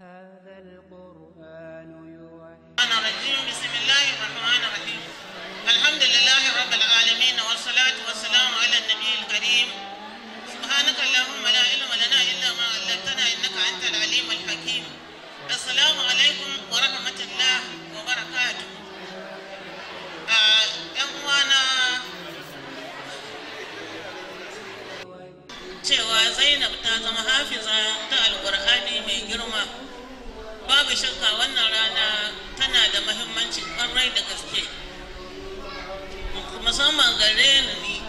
هذا القرآن أنا رجيم بسم الله الرحمن الرحيم الحمد لله رب العالمين والصلاة والسلام على النبي الكريم سبحانك اللهم لا علم لنا إلا ما علمتنا إنك أنت العليم الحكيم السلام عليكم ورحمة الله وبركاته أخوانا cewa Zainab ta zama hafiza ta alƙur'ani mai girma babu shakka wannan rana tana da muhimmanci ƙwarai da gaske musamman gare ni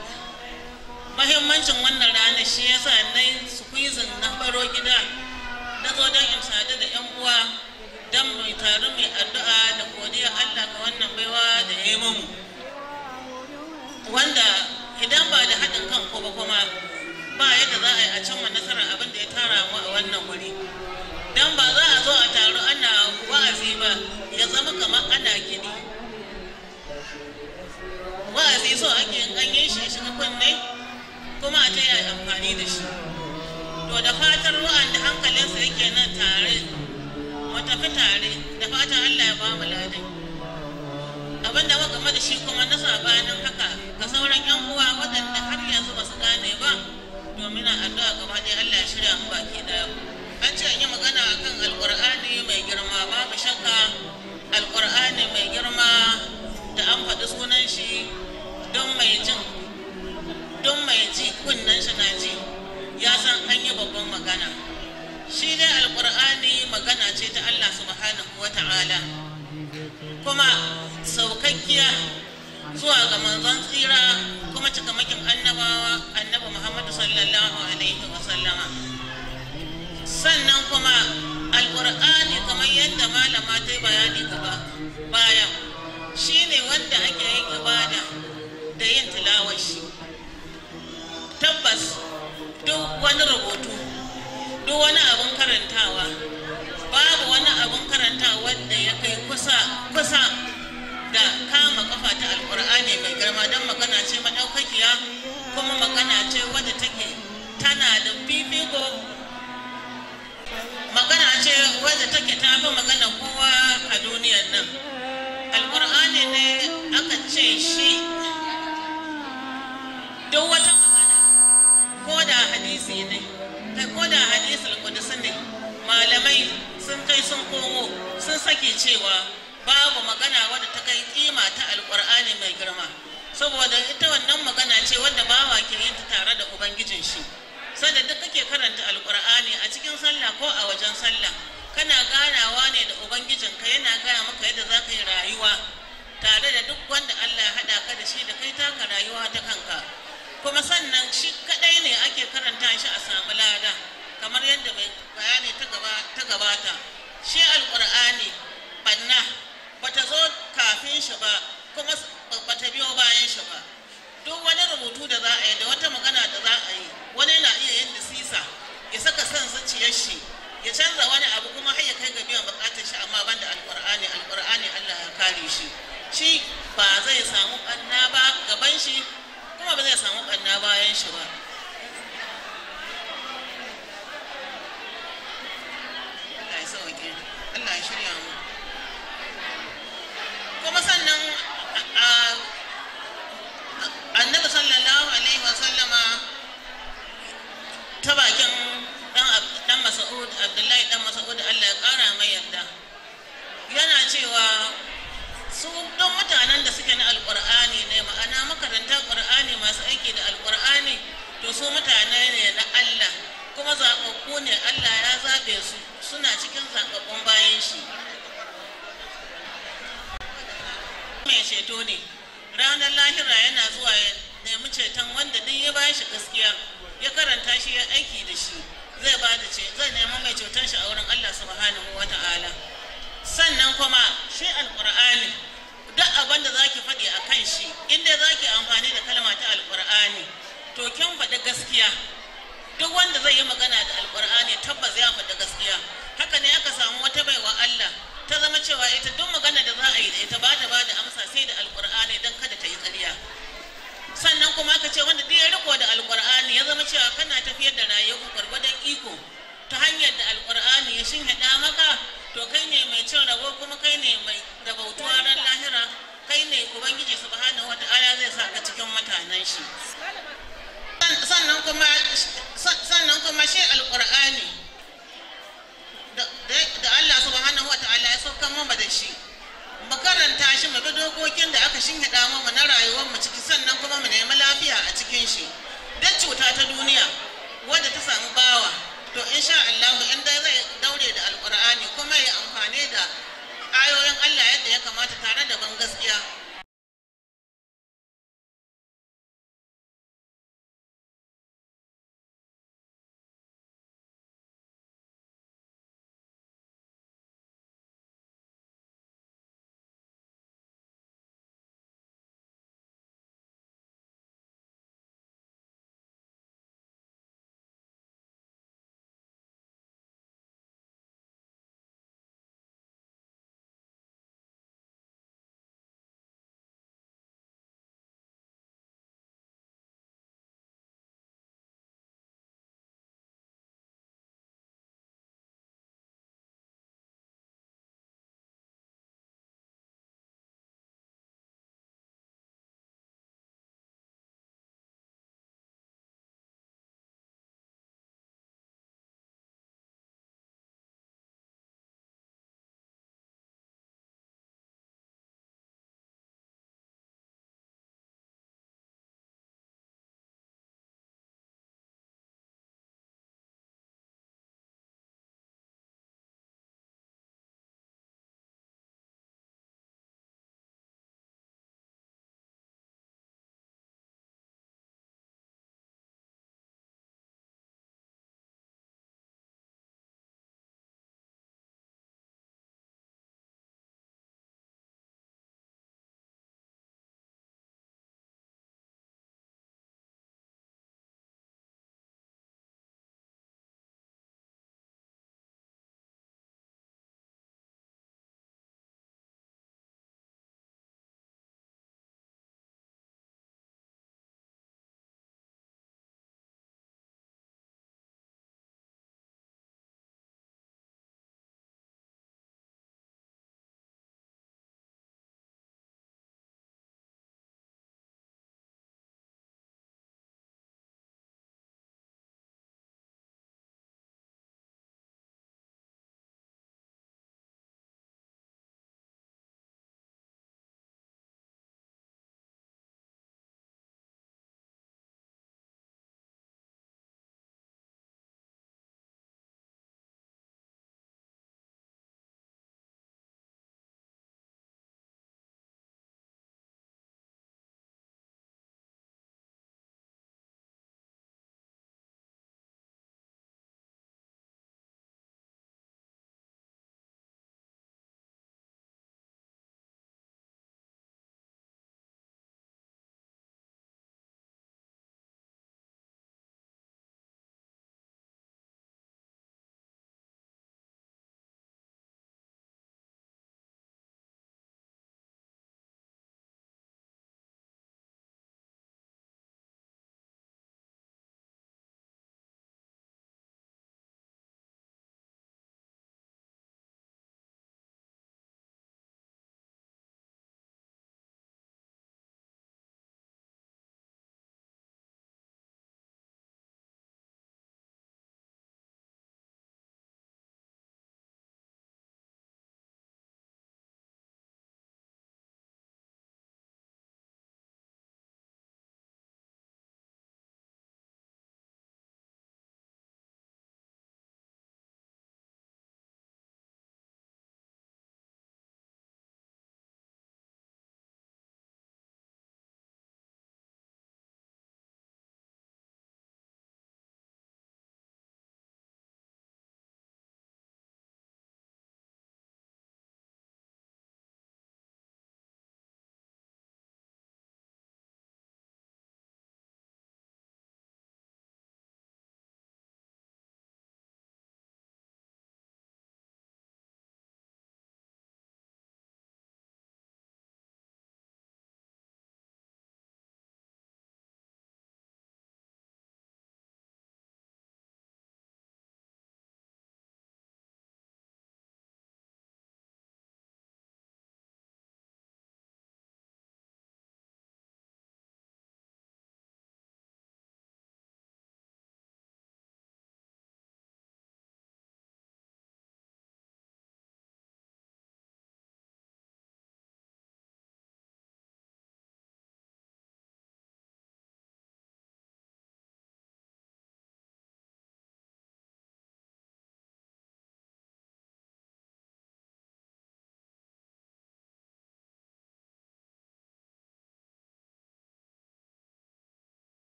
muhimmancin wannan rana shi yasa na yi squeezing na baro gida na zo don in sadu da yan uwa don mai taru mai addu'a da godiya Allah ga wannan baiwa da ya yi mamu wanda idan ba da haɗin kan ko ba kuma ba yadda za a yi a cimma nasarar abin da ya tara mu a wannan wuri don ba za a zo a taru ana wa'azi ba ya zama kamar ana gini wa'azi so ake ganye shi shiga kunne kuma a ta yi amfani da shi to da fatar wa'anda hankalinsa yake nan tare mu tafi tare da fatan Allah ya ba mu ladai abin da muka game da shi kuma na sabanin haka ga sauran yan uwa waɗanda har yanzu ba su gane ba domin addu'a gaba ɗaya Allah ya shirya mu baki ɗaya. An ce yi magana akan alƙur'ani mai girma babu shakka alƙur'ani mai girma da an faɗi sunan shi don mai ji kunnen shi na ji ya san an yi babban magana. Shi dai alƙur'ani magana ce ta Allah subhanahu wa ta'ala kuma saukakkiya zuwa ga manzon tsira kuma cikamakin annabawa annabi Muhammadu sallallahu alaihi wa sallama sannan kuma alqur'ani kamar yadda malama ta yi bayani gaba baya shine wanda ake yin ibada da yin tilawar shi tabbas duk wani rubutu duk wani abun karantawa babu wani abun karantawa da ya kai kusa da kama kafa ta alkur'ani mai girma don magana ce madaukakiya kuma magana ce wadda take tana da fifiko magana ce wadda take tafi magana kowa a duniyar nan alkur'ani ne aka ce shi duk wata magana ko da hadisi ne ko da hadisul qudsi ne malamai sun kai sun komo sun sake cewa babu magana wadda ta kai kima ta alkur'ani mai girma saboda ita wannan magana ce wadda bawa ke yin ta tare da ubangijin shi sanda duk kake karanta alkur'ani a cikin sallah ko a wajen sallah kana ganawa ne da ubangijin ka yana gaya maka yadda za ka yi rayuwa tare da duk wanda Allah ya haɗa ka da shi da kai taka rayuwa ta kanka kuma sannan shi kadai ne ake karanta shi a samu lada kamar yadda mai bayani ta gabata shi alkur'ani banna bata zo kafin shi ba kuma bata biyo bayan shi ba duk wani rubutu da za a yi da wata magana da za a yi wani na iya yin sisa ya saka son zuciyar shi ya canza wani abu kuma har ya kai ga biyan bukatar shi amma banda alqur'ani Allah ya kare shi ba zai samu ɓanna ba gaban shi kuma ba zai samu ɓanna bayan shi ba Allah ya sauke Allah ya shirya mu kuma sannan annabi sallallahu alaihi wa sallama ta bakin dan Mas'ud Abdullahi dan Mas'ud Allah ya kara mai yarda yana cewa su don mutanen da suke na alqur'ani ne ma'ana makaranta qur'ani masu aiki da alqur'ani to su mutane ne na Allah kuma zaɓaɓɓu ne Allah ya zaɓe su suna cikin zaɓaɓɓun bayan shi mai ceto ne ranar lahira yana zuwa ya nemi ceton wanda duk ya bashi gaskiya ya karanta shi ya aiki da shi zai nemi mai ceton shi a wurin Allah subhanahu wa ta'ala sannan kuma shi alqur'ani duk abin da zaki faɗi a kan shi inda zaki amfani da kalma ta alqur'ani to kin faɗi gaskiya duk wanda zai yi magana da alqur'ani tabbas ya faɗi gaskiya haka ne aka samu wata baiwa Allah ta zama cewa ita duk magana da za a yi da ita ba da amsa sai da alkur'ani don kada ta yi ƙarya sannan kuma aka ce wanda duk ya riko da alkur'ani ya zama cewa kana tafiyar da rayuwar gwargwadon iko ta hanyar da alkur'ani ya shinhiɗa maka mai da bautuwa ran lahira, kai ne ubangiji subhanahu wata'ala zai sa ka cikin mutanen shi. sannan kuma shi alqur'ani da Allah subhanahu wata'ala ya sauka mu da shi, mu karanta shi, mu bi dokokin da aka shinhida mu na rayuwar mu ciki, sannan kuma mu nemi lafiya a cikin shi. Dan cuta ta duniya wadda ta samu bawa, to insha Allah in dai zai daure da alqur'ani kuma ya amfane da ayoyin Allah yadda ya kamata tare da ban gaskiya,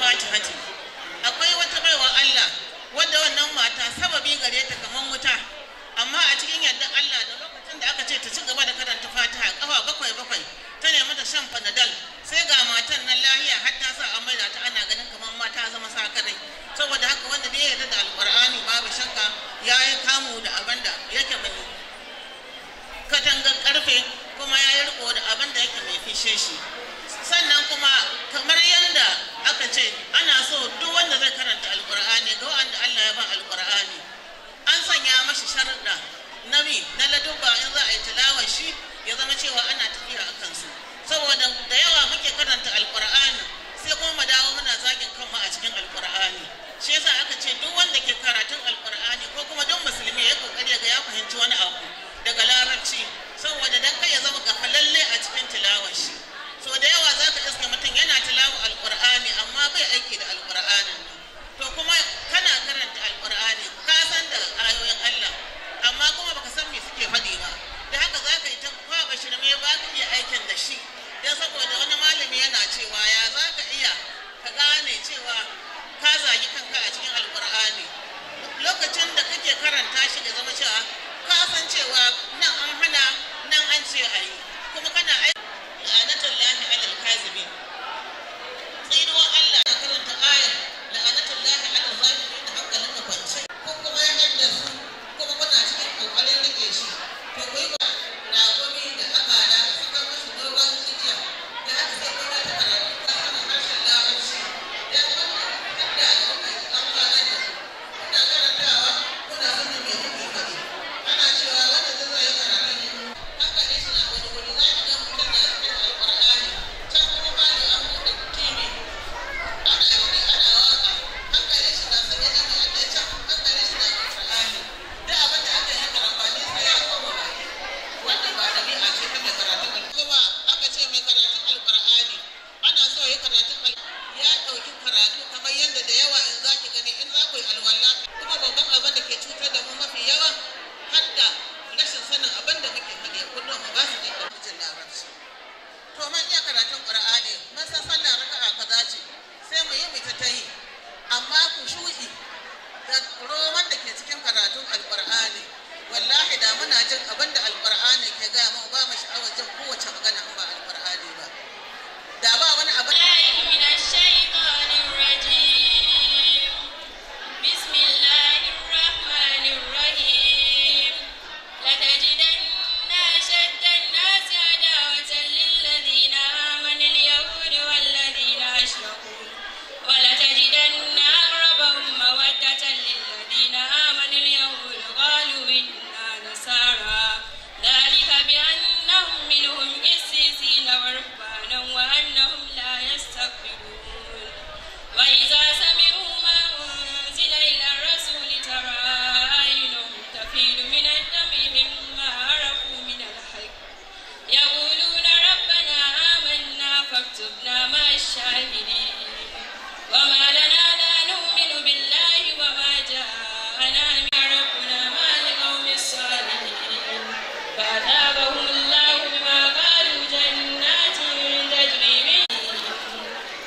fatihati. Akwai wata baiwa Allah wadda wannan mata sababi gare ta kaman wuta, amma a cikin yardar Allah da lokacin da aka ce ta ci gaba da karanta fatiha kafa bakwai ta nemi ta shan panadol, sai ga matan nan lahiya har ta sa an maida ta ana ganin kaman mata zama sakarai. Saboda haka wanda bai yarda da alqur'ani babu shakka ya yi kamu da abin da yake mai katangar karfe, kuma ya yi riko da abin da yake mai fishe shi. Sannan kuma kamar yadda aka ce ana so duk wanda zai karanta alqur'ani ga wanda Allah ya ba alqur'ani an sanya mashi sharuɗa nabi na ladubba in za a yi tilawar shi ya zama cewa ana tafiya a kansu. Saboda da yawa muke karanta alqur'ani sai kuma mu dawo muna zagin kanmu a cikin alqur'ani. Shi yasa aka ce duk wanda ke karatun alqur'ani ko kuma duk musulmi ya kokari ga ya fahimci wani abu daga larabci, saboda dan kai ya zama gafalalle a cikin tilawar shi. So da yawa za ka iska mutum yana tilawa alqur'ani amma bai aiki da alqur'anin nan. To kuma kana karanta alqur'ani ka san da ayoyin Allah amma kuma baka san me suke faɗi ba, da haka za ka yi ta kwaba shirme ba ka iya aikin da shi. Dan saboda wani malami yana cewa ya za ka iya ka gane cewa ka zagi kanka a cikin alqur'ani lokacin da kake karanta shi da zama cewa ka san cewa nan an hana nan an ce ayi, kuma kana aiki la'anatullahi alal kazibin. Tsinuwan Allah da karanta ayar la'anatullahi alal zalimin da hankalin ka kwance ko kuma ya hadda su kuma kuna cikin kokarin rike shi, to ku yi ba ragomi da akala suka mashi dogon igiya da haka sai kuna ta karatu ta hannun harshen larabci dan wannan hadda al'umma an fara da kuna karantawa kuna sanin me kuke faɗi. Ana cewa wanda zai yi karatu haka ne suna wani wuri za ki ga mutum da alqur'ani can kuma ba da an buɗe TV ana yi ana waka hankali shi na sanya jini a ɗaya can hankali shi na alqur'ani da abin da aka yi karambani sai ya koma baki. Wannan ba ɗabi'a ce ta mai karatun kuma aka ce mai karatun alqur'ani ana so ya karatun ya ɗauki karatu kamar yadda da yawa in za ki gani in za ku yi alwala, kuma babban abin da ke cutar da mu mafi yawa har da rashin sanin abin da muke faɗi kullum ba su jin jin larabci. To man iya karatun qur'ani mun san sallar raka'a kaza ce sai mu yi ta yi, amma ku shuɗi da roman da ke cikin karatun alqur'ani wallahi da muna jin abin da alqur'ani ke ga mu ba mu sha'awar jin kowace magana ba alqur'ani ba, da ba wani abu.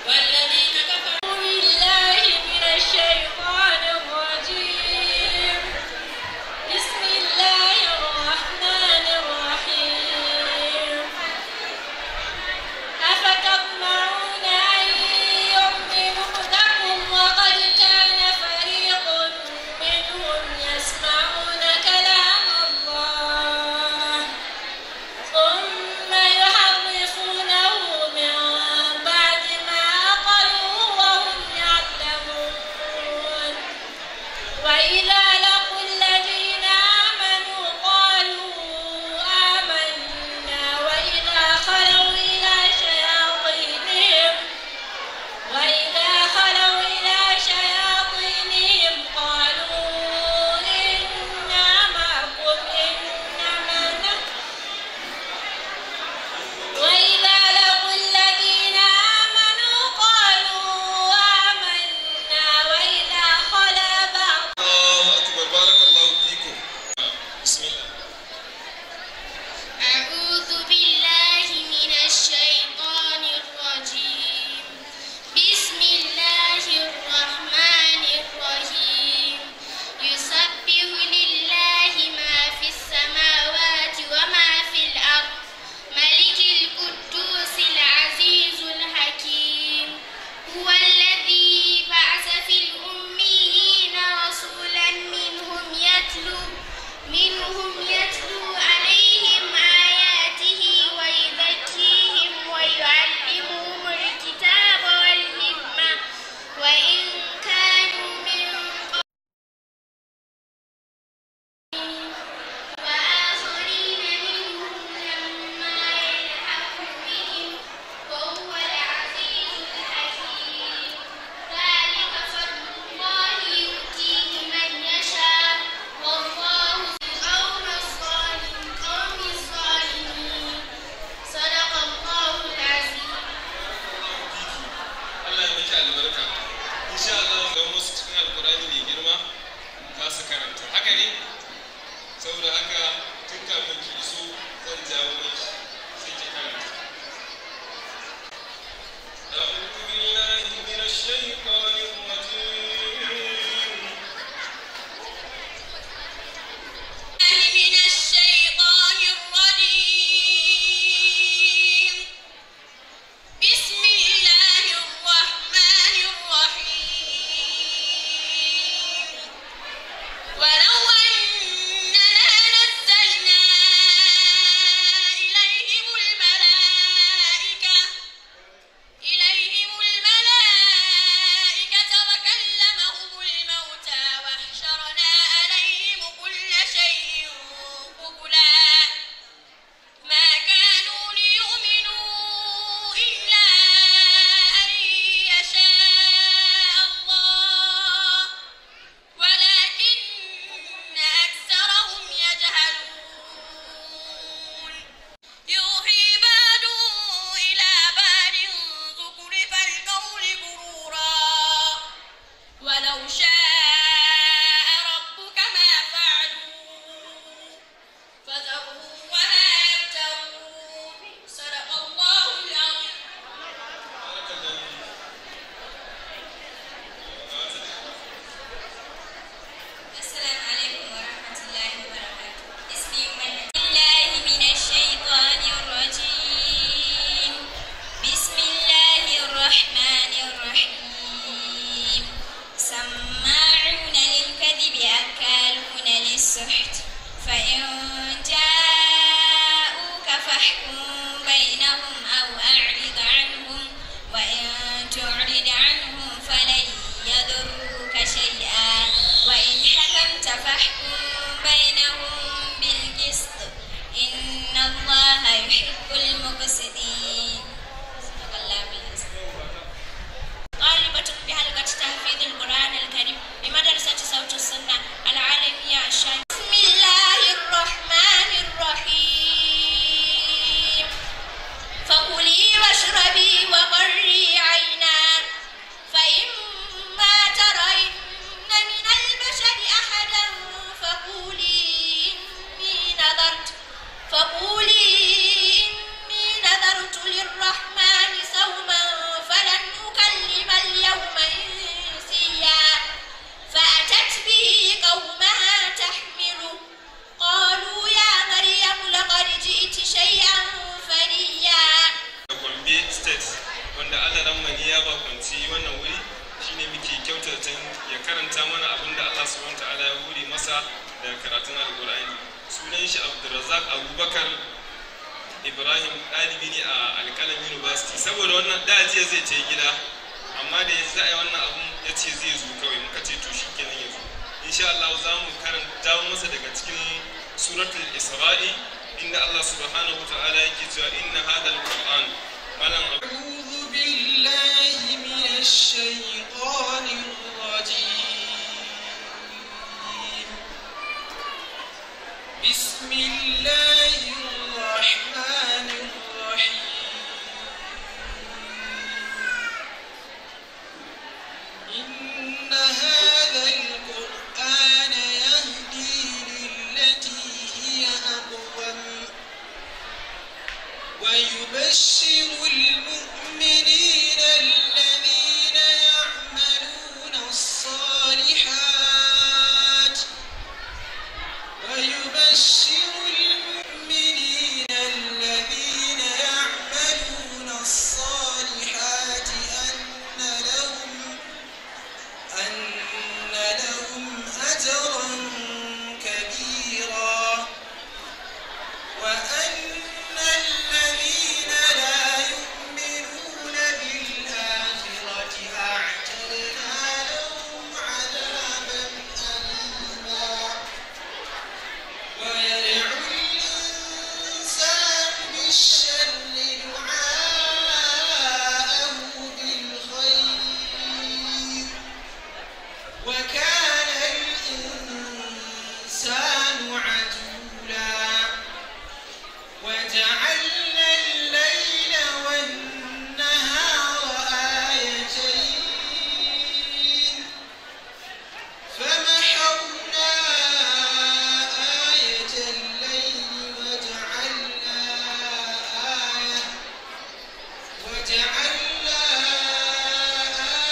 والذين كفروا بالله karanta mana abin da Allah subhanahu ta'ala ya hore masa da karatun alqur'ani. Sunan shi Abdulrazak Abubakar Ibrahim, ɗalibi ne a Alƙalam University. Saboda wannan da jiya zai ce gida, amma da yanzu za a yi wannan abun ya ce zai zo kawai, muka ce to shi kenan ya zo. Insha Allah za mu karanta masa daga cikin suratul Isra'i inda Allah subhanahu ta'ala yake cewa inna hadal Qur'an malam a'udhu billahi minash shaitanir rajim. Bismillahir rahmanir rahim. Inna hadal Qur'an yahdi lillati hiya aqwam wa yubashshiru al-mu'minina alladhina ya'maluna as-salihat wa yubashshiru al-mu'minina alladhina ya'maluna as-salihat anna lahum ajran kabira wa anna alladhina la yu'minuna bil akhirati a'tadna lahum 'adaban alima wa yad'u al-insanu bish-sharri du'a'ahu bil khayr wa kana al-insanu 'ajula وجعلنا الليل والنهار آيتين فمحونا آية الليل وجعلنا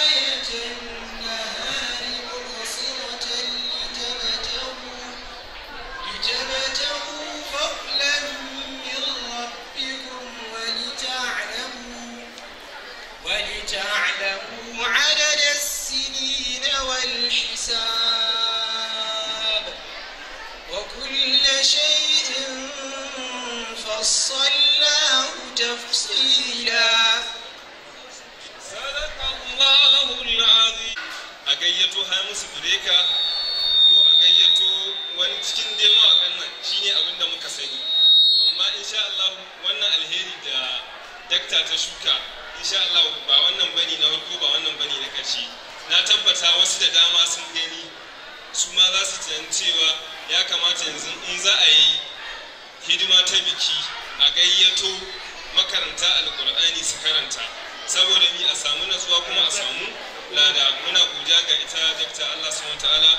آية النهار مبصرة لتبتغوا فضلا من ربكم ولتعلموا عدد السنين والحساب وكل شيء فصلناه تفصيلا. صدق الله العظيم. أجيتو هامس بريكا ko a gayyato wani cikin dai mawaƙan nan shine abin da muka sani, amma insha Allah wannan alheri da dakta ta shuka insha Allah ba wannan bane na farko ba wannan bane na ƙarshe. Na tabbata wasu da dama sun gani su ma za su tunan cewa ya kamata yanzu in za a yi hidima ta biki a gayyato makaranta alƙur'ani su karanta saboda ni a samu natsuwa kuma a samu lada. Muna godiya ga ita dakta, Allah subhanahu ta'ala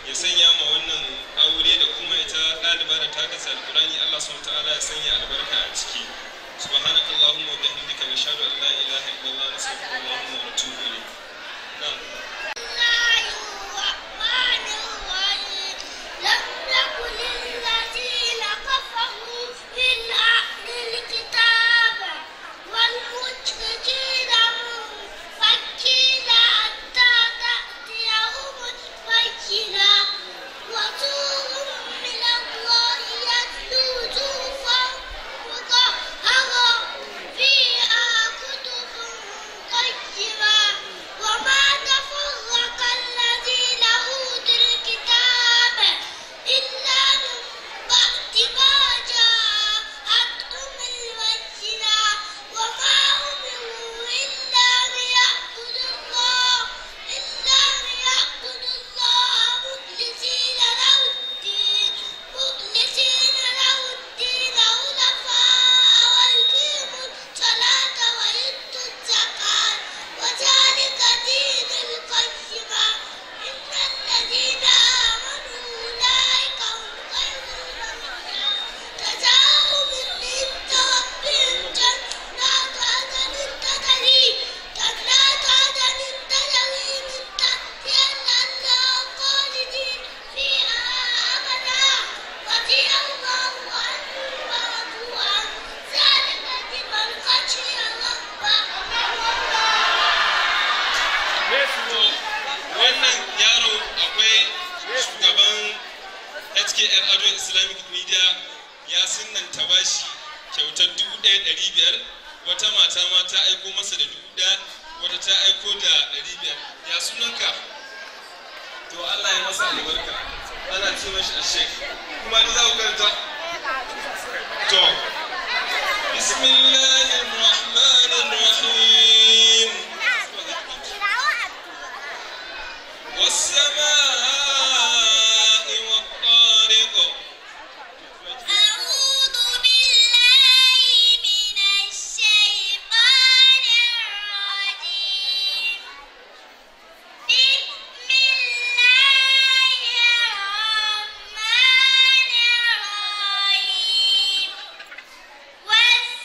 ya sanya ma wannan aure da kuma ita ɗaliba da ta kasa alƙur'ani, Allah subhanahu ta'ala ya sanya albarka a ciki. Subhanakallahumma wa bihamdika nashhadu an la ilaha illallah wa nastaghfiruka wa natubu ilayk. Na'am. فيها كتب قيمة Islamic Media ya sunnanta bashi kyautar 1,500, wata mata ma ta aiko masa da 1,000, wata ta aiko da 500. Ya sunanka? To Allah ya masa albarka. Ana ce mashi Ashek. Kuma ni za ku karanta? To Bismillahir Rahmanir Rahim. والسماء والطارق أعوذ بالله من الشيطان الرجيم بسم الله الرحمن الرحيم والسماء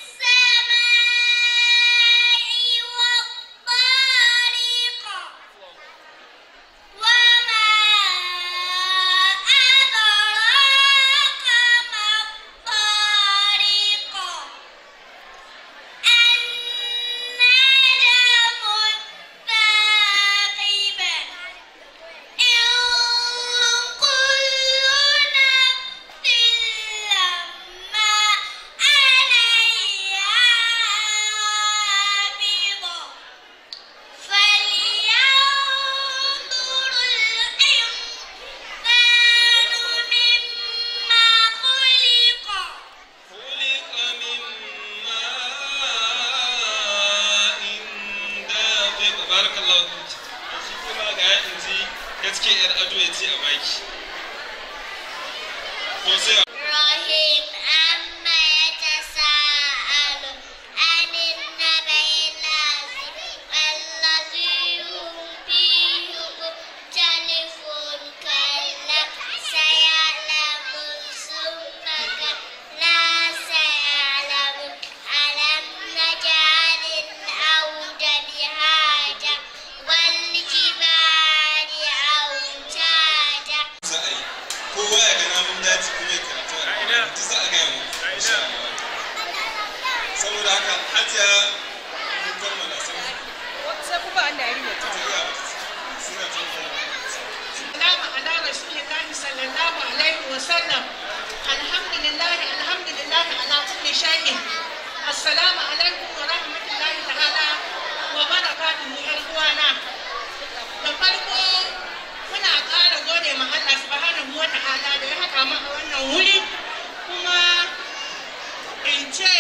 والطارق وما أدراك ما الطارق النجم الثاقب إن كل نفس لما عليها حافظ فلينظر الإنسان مما خلق خلق من ماء دافق. بارك الله فيك. Shi kuma ga ya inji gaske yar ado ya ce a baki. To sai رحيم أما يتساءلون عن النبأ العظيم الذي هم فيه مختلفون كلا سيعلمون ثم كلا سيعلمون ألم نجعل الأرض مهادا والجبال أوتادا za a yi. Kowa ya ga namun daji kuma ya karatu a ina duk za a gaya mu. Insha Allah. Saboda haka Hajiya mun kammala sai sai kuma an da yi ne ta iya suna tafiya. Salamu ala Rasulillahi sallallahu alaihi wa sallam. Alhamdulillahi ala kulli shay'in. Assalamu alaikum wa rahmatullahi ta'ala wa barakatuhu ƴan uwana. Da farko muna ƙara gode ma Allah subhanahu wa ta'ala da ya haɗa mu a wannan wuri, kuma in ce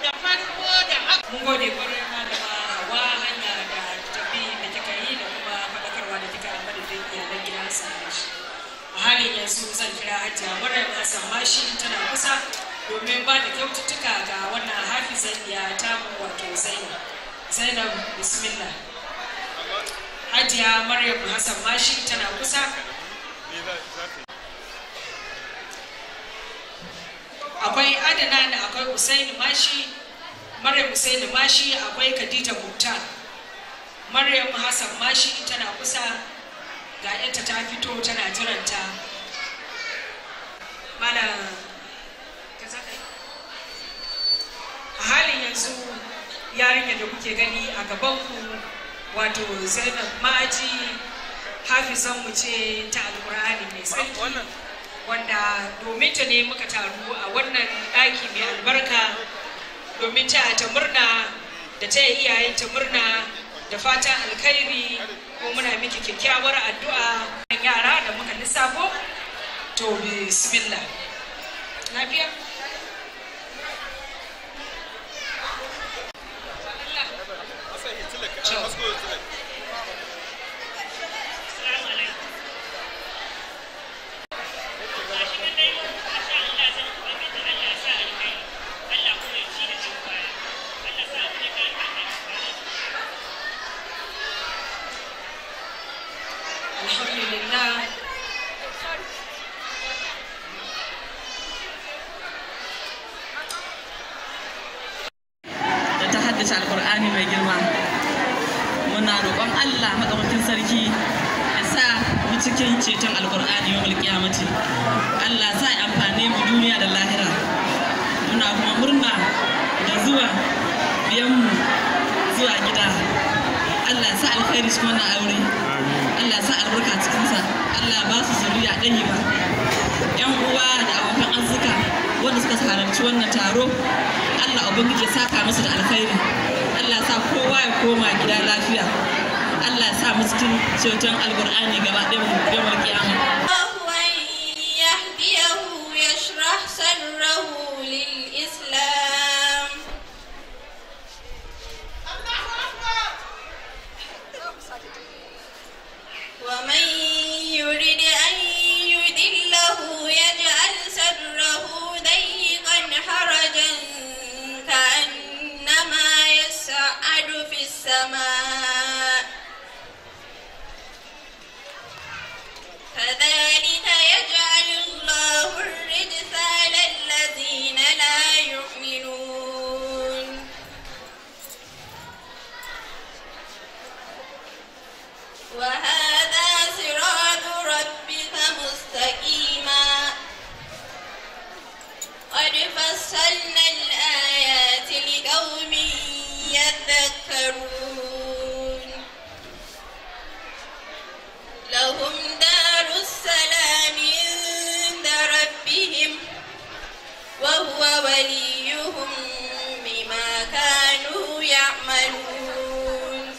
da farko da haka mun gode kwarai malama Hawa hanya da tafi da kika yi da kuma faɗakarwa da kika yi a madadin iyalan gidan Hassan Mashi. A halin yanzu zan kira Hajiya Maryam Hassan Mashi tana kusa domin ba da kyaututtuka ga wannan hafizan ya tamu wato Zainab. Zainab bismillah. Hajiya Maryam Hassan Mashi tana kusa. Akwai Adana da akwai Usaini Mashi, Maryam Usaini Mashi, akwai Khadija Muktar. Maryam Hassan Mashi tana kusa ga yanta ta fito tana jiranta. Malam a halin yanzu yarinyar da kuke gani a gabanku wato Zainab Maji hafizan mu ce ta Alƙur'ani mai tsarki wanda domin ta ne muka taru a wannan ɗaki mai albarka domin ta murna da ta iyayen ta murna da fatan alkhairi ko muna miki kyakkyawar addu'a yara da muka lissafo to bismillah lafiya alhamdulillah. Da ta haddace alkur'ani mai girma muna roƙon Allah madaukakin sarki ya sa mu cikin ceton alkur'ani yawmul qiyamati. Allah sa ya amfane mu duniya da lahira. Muna kuma murna da zuwa biyan mu zuwa gida. Allah ya sa alkhairi cikin wannan aure. Allah ya sa albarka cikin sa. Allah ya ba su zuriya ɗayi ba. Yan uwa da abokan suka halarci wannan taro Allah ubangiji ya saka musu da alkhairi, Allah sa kowa ya koma gida lafiya, Allah ya sa mu cikin ceton alqur'ani gaba ɗaya mu yawmal qiyamah. يشرح صدره للإسلام ومن يرد أن يضله يجعل صدره ضيقا حرجا كأنما يصعد في السماء كذلك يجعل الله الرجس على الذين لا يؤمنون وهذا صراط ربك مستقيما قد فصلنا الآيات لقوم يذكرون لهم دار السلام عند ربهم وهو وليهم بما كانوا يعملون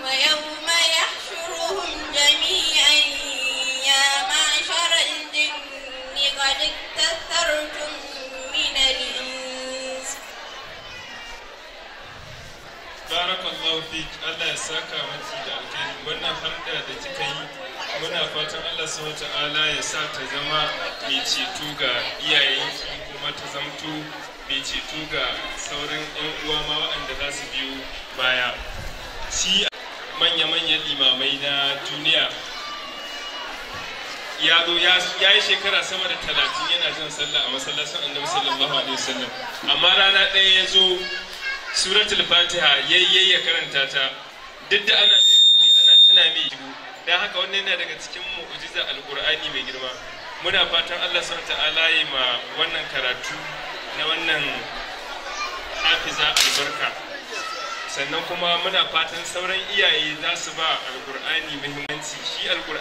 ويوم يحشرهم جميعا يا معشر الجن قد استكثرتم من الإنس. barakallahu fik, Allah ya saka maki da alkhairi. Wannan hamda da kika yi muna fatan Allah subhanahu ta'ala ya sa ta zama mai ceto ga iyayenki kuma ta zamto mai ceto ga sauran ƴan uwa ma waɗanda za su biyo baya. Shi manya-manyan limamai na duniya ya zo ya yi shekara sama da 30 yana jin sallah a masallacin Annabi sallallahu alaihi wasallam, amma rana ɗaya ya zo suratul fatiha yayye ya karanta ta, duk da ana mai buɗe ana tuna mai jibu. Dan haka wannan yana daga cikin mu'jizar alqur'ani mai girma. Muna fatan Allah subhanahu ta'ala ya ma wannan karatu na wannan hafiza albarka, sannan kuma muna fatan sauran iyaye za su ba alqur'ani muhimmanci. Shi alqur'ani